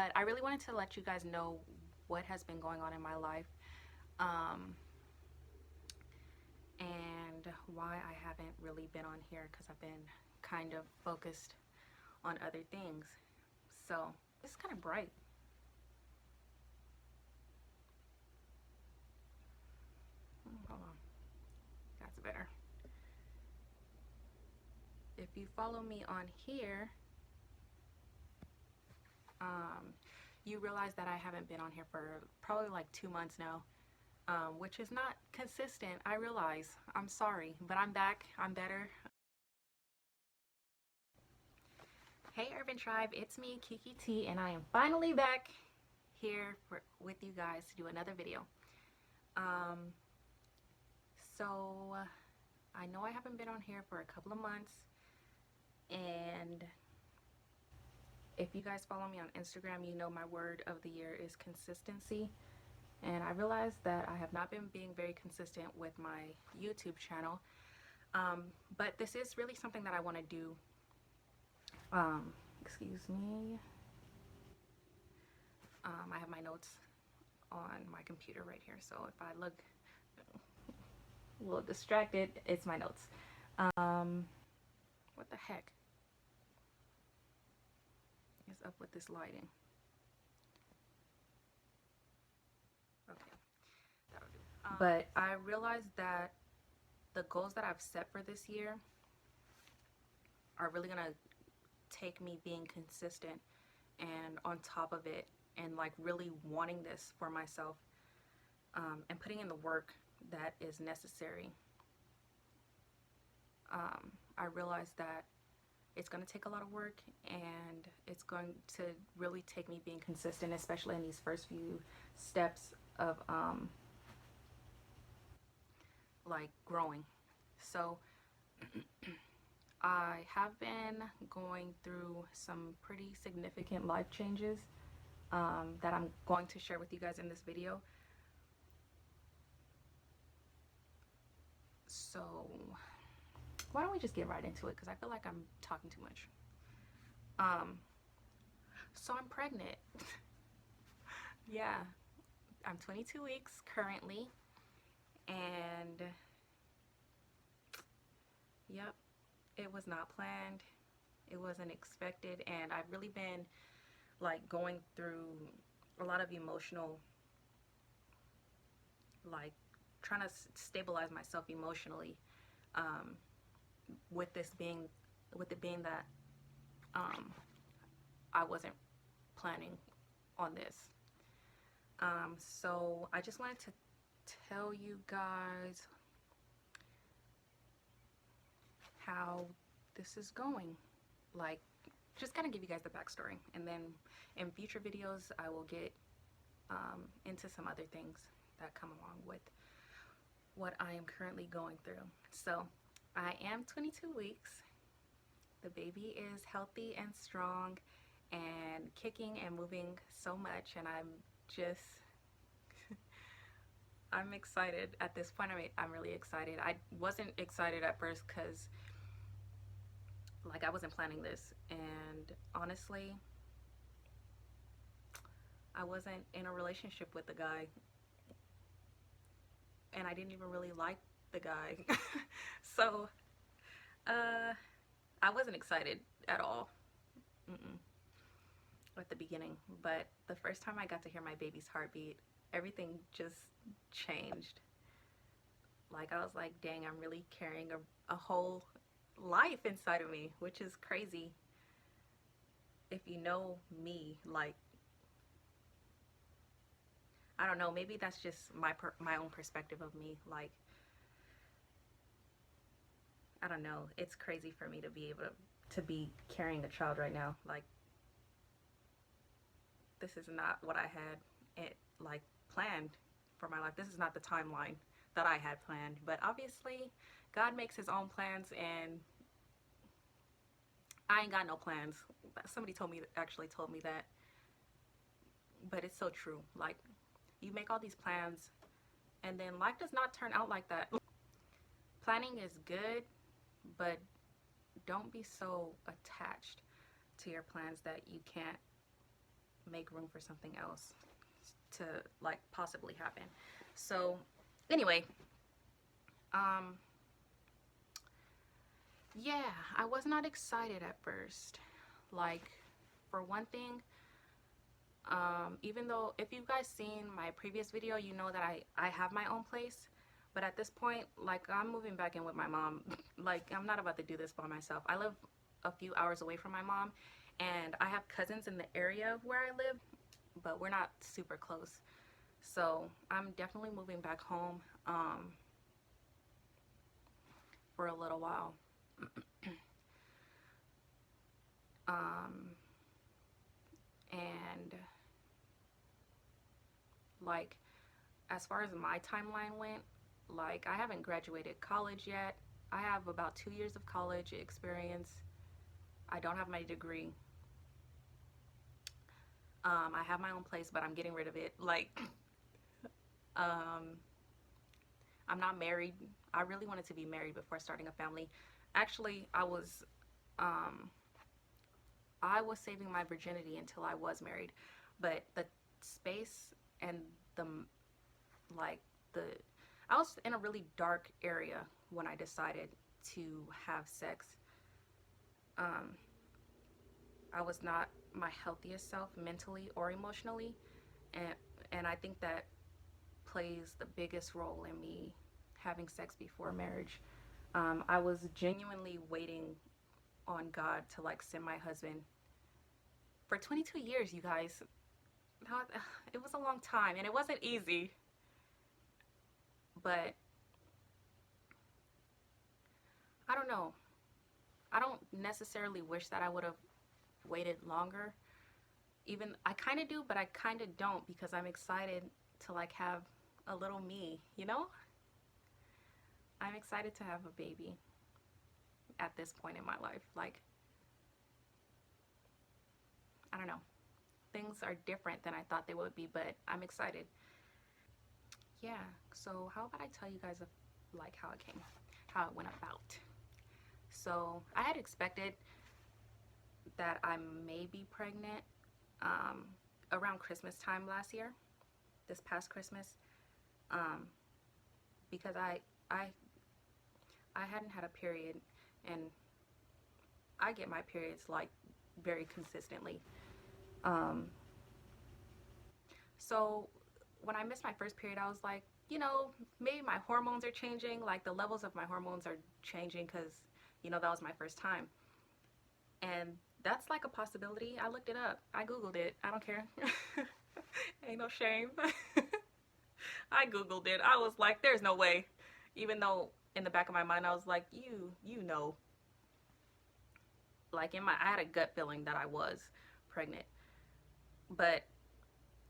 but I really wanted to let you guys know what has been going on in my life, and why I haven't really been on here, because I've been kind of focused on other things. So it's kind of bright. Hold on, that's better. If you follow me on here, you realize that I haven't been on here for probably like 2 months now, which is not consistent. I realize. I'm sorry, but I'm back. I'm better. Hey Urban Tribe, it's me, Kiki T, and I am finally back here with you guys to do another video. Um, so I know I haven't been on here for a couple of months, and if you guys follow me on Instagram, you know my word of the year is consistency. And I realized that I have not been being very consistent with my YouTube channel. But this is really something that I want to do. Excuse me. I have my notes on my computer right here. So if I look a little distracted, it's my notes. What the heck is up with this lighting? Okay, that'll do. But I realized that the goals that I've set for this year are really gonna take me being consistent and on top of it, and like really wanting this for myself, and putting in the work that is necessary. I realized that it's going to take a lot of work, and it's going to really take me being consistent, especially in these first few steps of like growing. So I have been going through some pretty significant life changes, that I'm going to share with you guys in this video. So why don't we just get right into it, because I feel like I'm talking too much. So I'm pregnant. Yeah, I'm 22 weeks currently, and yep, it was not planned, it wasn't expected, and I've really been like going through a lot of emotional, like trying to stabilize myself emotionally, with this being, with it being that I wasn't planning on this. So I just wanted to tell you guys how this is going. Like, just kind of give you guys the backstory, and then in future videos I will get into some other things that come along with what I am currently going through. So I am 22 weeks. The baby is healthy and strong and kicking and moving so much, and I'm just I'm excited at this point. I'm really excited. I wasn't excited at first because like I wasn't planning this, and honestly I wasn't in a relationship with the guy, and I didn't even really like the guy. So I wasn't excited at all. Mm-mm. At the beginning, but the first time I got to hear my baby's heartbeat, everything just changed. Like, I was like, dang, I'm really carrying a whole life inside of me, which is crazy. If you know me, like, I don't know, maybe that's just my own perspective of me. Like, I don't know, it's crazy for me to be able to be carrying a child right now. Like, this is not what I had it like planned for my life. This is not the timeline that I had planned, but obviously God makes his own plans, and I ain't got no plans. Somebody actually told me that, but it's so true. Like, you make all these plans, and then life does not turn out like that. Planning is good, but don't be so attached to your plans that you can't make room for something else to like possibly happen. So anyway, yeah, I was not excited at first. Like, for one thing, even though if you guys seen my previous video, you know that I have my own place. But at this point, like, I'm moving back in with my mom. Like, I'm not about to do this by myself. I live a few hours away from my mom, and I have cousins in the area where I live, but we're not super close. So I'm definitely moving back home for a little while. And like, as far as my timeline went, like, I haven't graduated college yet. I have about 2 years of college experience. I don't have my degree. I have my own place, but I'm getting rid of it. Like, I'm not married. I really wanted to be married before starting a family. Actually, I was saving my virginity until I was married, but the space and the like the I was in a really dark area when I decided to have sex. I was not my healthiest self mentally or emotionally, and I think that plays the biggest role in me having sex before marriage. I was genuinely waiting on God to like send my husband for 22 years, you guys. It was a long time and it wasn't easy, but I don't know. I don't necessarily wish that I would have waited longer. Even I kind of do, but I kind of don't, because I'm excited to like have a little me, you know? I'm excited to have a baby at this point in my life. Like, I don't know. Things are different than I thought they would be, but I'm excited. Yeah, so how about I tell you guys like how it came, how it went about. So I had expected that I may be pregnant around Christmas time last year, this past Christmas, because I hadn't had a period, and I get my periods like very consistently. So when I missed my first period, I was like, you know, maybe my hormones are changing, like the levels of my hormones are changing, because, you know, that was my first time. And that's like a possibility. I looked it up. I Googled it. I don't care. Ain't no shame. I Googled it. I was like, there's no way. Even though in the back of my mind, I was like, you know. Like, I had a gut feeling that I was pregnant. But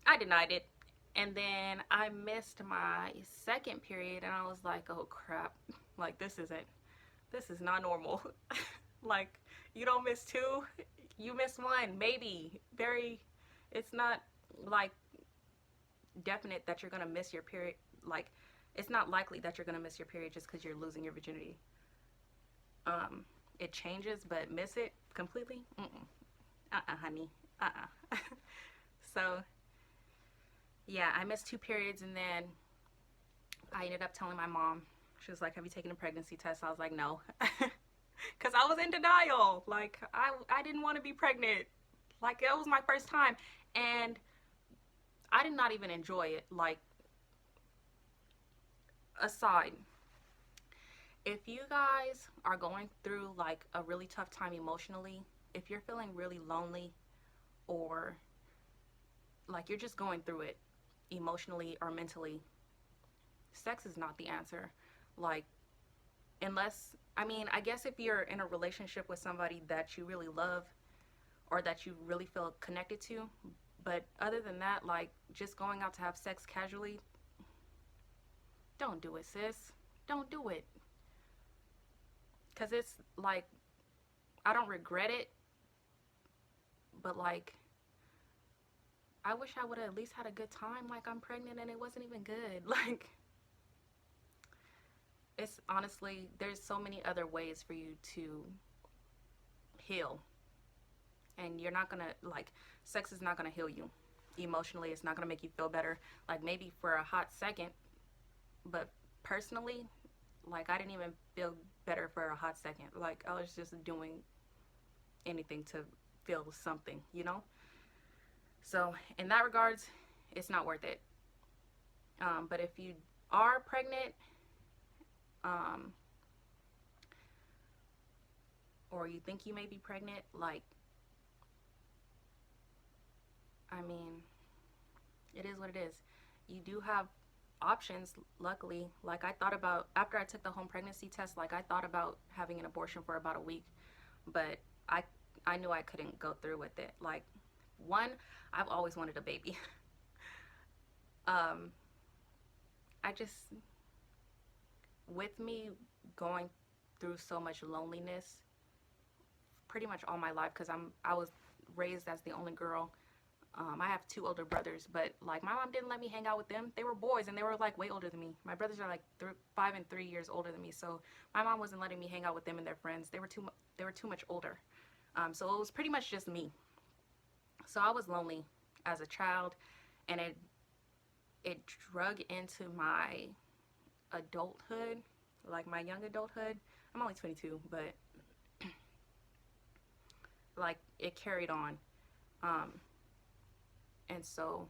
I denied it. And then I missed my second period, and I was like, oh crap. Like, this is not normal. Like, you don't miss two, you miss one, maybe. It's not like definite that you're gonna miss your period. Like, it's not likely that you're gonna miss your period just because you're losing your virginity. It changes, but miss it completely? Honey. So yeah, I missed 2 periods, and then I ended up telling my mom. She was like, have you taken a pregnancy test? I was like, no. Because I was in denial. Like, I didn't want to be pregnant. Like, it was my first time. And I did not even enjoy it. Like, aside, if you guys are going through, like, a really tough time emotionally, if you're feeling really lonely, or, like, you're just going through it emotionally or mentally, sex is not the answer. Like, unless, I mean, I guess if you're in a relationship with somebody that you really love or that you really feel connected to, but other than that, like, just going out to have sex casually, don't do it, sis. Don't do it. Because it's like, I don't regret it, but like, I wish I would have at least had a good time. Like, I'm pregnant and it wasn't even good. Like, it's honestly, there's so many other ways for you to heal. and you're not gonna, like, sex is not gonna heal you emotionally. It's not gonna make you feel better, like maybe for a hot second, but personally, like, I didn't even feel better for a hot second. Like, I was just doing anything to feel something, you know? So in that regards, it's not worth it. But if you are pregnant, um, or you think you may be pregnant, like, I mean, it is what it is. You do have options, luckily. Like, I thought about, after I took the home pregnancy test, like, I thought about having an abortion for about a week, but I I knew I couldn't go through with it. Like, one, I've always wanted a baby. um, I just, with me going through so much loneliness pretty much all my life, because I was raised as the only girl. I have two older brothers, but like my mom didn't let me hang out with them. They were boys and they were like way older than me. My brothers are like 5 and 3 years older than me, so my mom wasn't letting me hang out with them and their friends. They were too much older. So it was pretty much just me. So I was lonely as a child, and it drug into my adulthood, like my young adulthood. I'm only 22, but like it carried on. And so,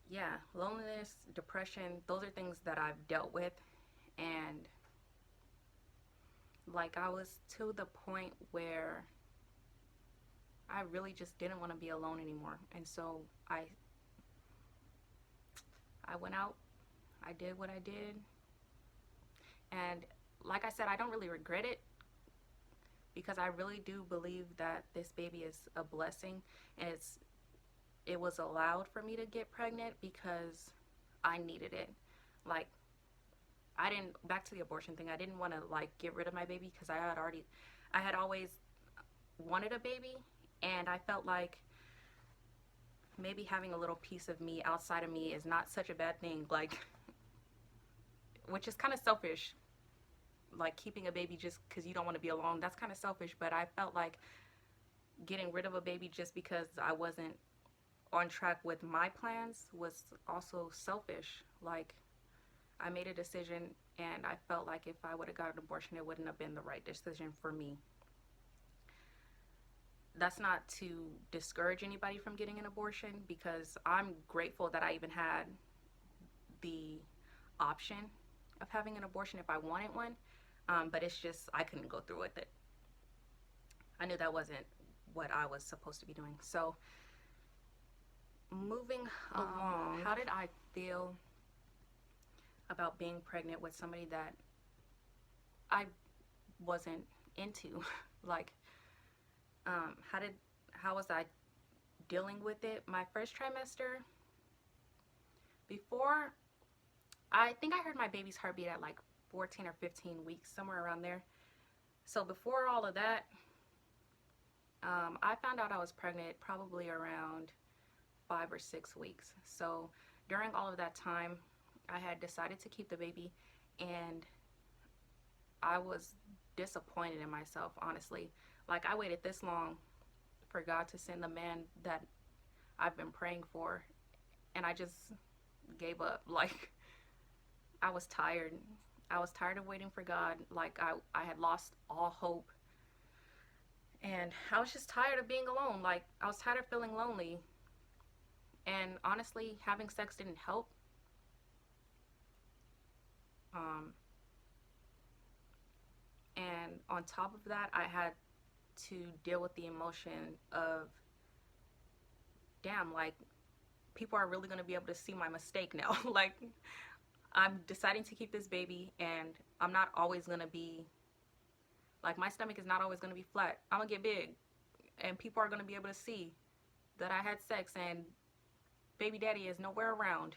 yeah, loneliness, depression, those are things that I've dealt with. And like I was to the point where I really just didn't want to be alone anymore. And so I went out, I did what I did. And like I said, I don't really regret it, because I really do believe that this baby is a blessing, and it was allowed for me to get pregnant because I needed it. Like, I didn't, back to the abortion thing, I didn't want to like get rid of my baby, because I had always wanted a baby, and I felt like maybe having a little piece of me outside of me is not such a bad thing, like, which is kind of selfish. Like, keeping a baby just because you don't want to be alone, that's kind of selfish. But I felt like getting rid of a baby just because I wasn't on track with my plans was also selfish. Like, I made a decision, and I felt like if I would have got an abortion, it wouldn't have been the right decision for me. That's not to discourage anybody from getting an abortion, because I'm grateful that I even had the option of having an abortion if I wanted one. But it's just, I couldn't go through with it. I knew that wasn't what I was supposed to be doing. So, moving along, how did I feel about being pregnant with somebody that I wasn't into? Like, how was I dealing with it? My first trimester, before, I think I heard my baby's heartbeat at like 14 or 15 weeks, somewhere around there. So before all of that, I found out I was pregnant probably around 5 or 6 weeks. So during all of that time, I had decided to keep the baby, and I was disappointed in myself, honestly. Like, I waited this long for God to send the man that I've been praying for, and I just gave up. Like, I was tired. I was tired of waiting for God. Like, I had lost all hope. And I was just tired of being alone. Like, I was tired of feeling lonely. And honestly, having sex didn't help. And on top of that, I had to deal with the emotion of, damn, like, people are really going to be able to see my mistake now. Like, I'm deciding to keep this baby, and I'm not always going to be, like, my stomach is not always going to be flat. I'm going to get big, and people are going to be able to see that I had sex, and baby daddy is nowhere around.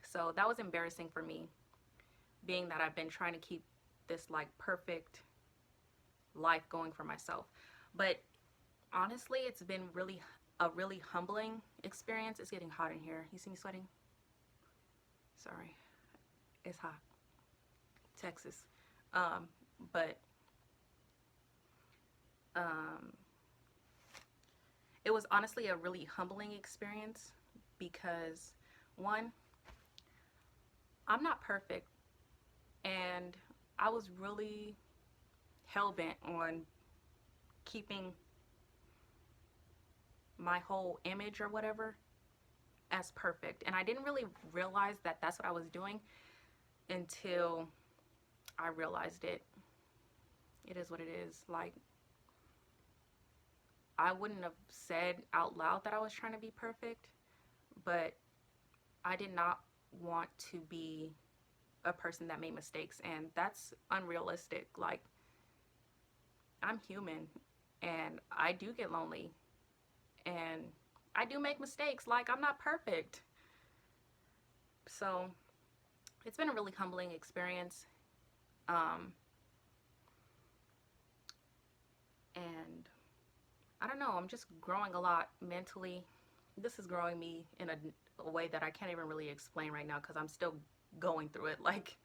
So that was embarrassing for me, being that I've been trying to keep this, like, perfect life going for myself. But honestly, it's been a really humbling experience. It's getting hot in here. You see me sweating? Sorry. It's hot. Texas. but um, it was honestly a really humbling experience because, one, I'm not perfect, and I was really hell bent on keeping my whole image or whatever as perfect. And I didn't really realize that that's what I was doing until I realized it. It is what it is. Like, I wouldn't have said out loud that I was trying to be perfect, but I did not want to be a person that made mistakes, and that's unrealistic. Like, I'm human, and I do get lonely, and I do make mistakes. Like, I'm not perfect. So it's been a really humbling experience. Um, and I don't know, I'm just growing a lot mentally. This is growing me in a way that I can't even really explain right now because I'm still going through it. Like,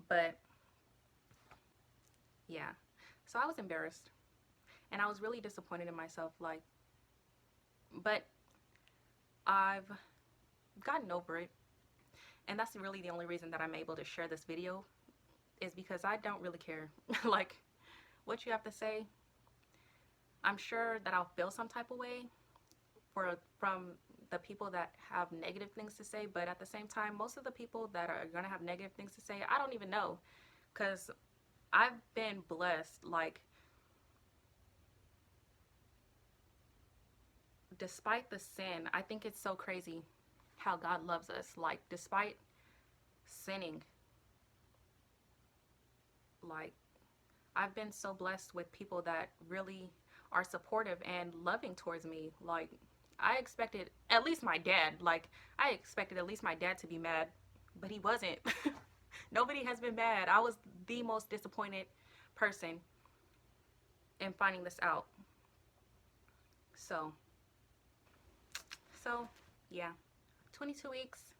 but yeah. So I was embarrassed and I was really disappointed in myself. Like, but I've gotten over it. And that's really the only reason that I'm able to share this video, is because I don't really care. Like, what you have to say. I'm sure that I'll feel some type of way from the people that have negative things to say, but at the same time, most of the people that are gonna have negative things to say, I don't even know, because I've been blessed. Like, despite the sin, I think it's so crazy how God loves us. Like, despite sinning, like, I've been so blessed with people that really are supportive and loving towards me. Like, I expected at least my dad, like, I expected at least my dad to be mad, but he wasn't. Nobody has been mad. I was the most disappointed person in finding this out. So, yeah, 22 weeks,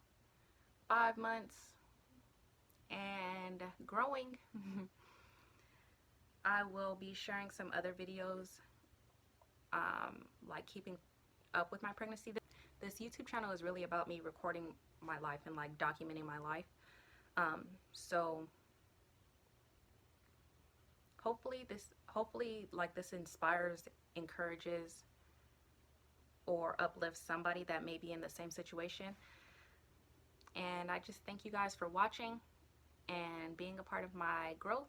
5 months, and growing. I will be sharing some other videos, like keeping up with my pregnancy. This YouTube channel is really about me recording my life and like documenting my life. So hopefully like this inspires, encourages, or uplifts somebody that may be in the same situation. And I just thank you guys for watching and being a part of my growth.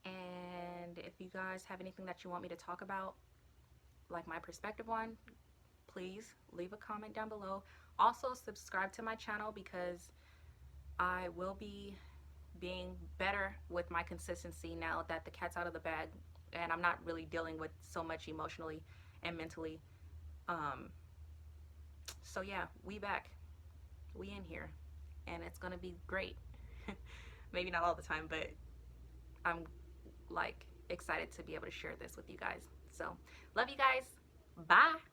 And if you guys have anything that you want me to talk about, like my perspective on, please leave a comment down below. Also, subscribe to my channel because I will be being better with my consistency now that the cat's out of the bag and I'm not really dealing with so much emotionally and mentally. So yeah, we back. We in here. And it's gonna be great. Maybe not all the time, but I'm like excited to be able to share this with you guys. So love you guys. Bye.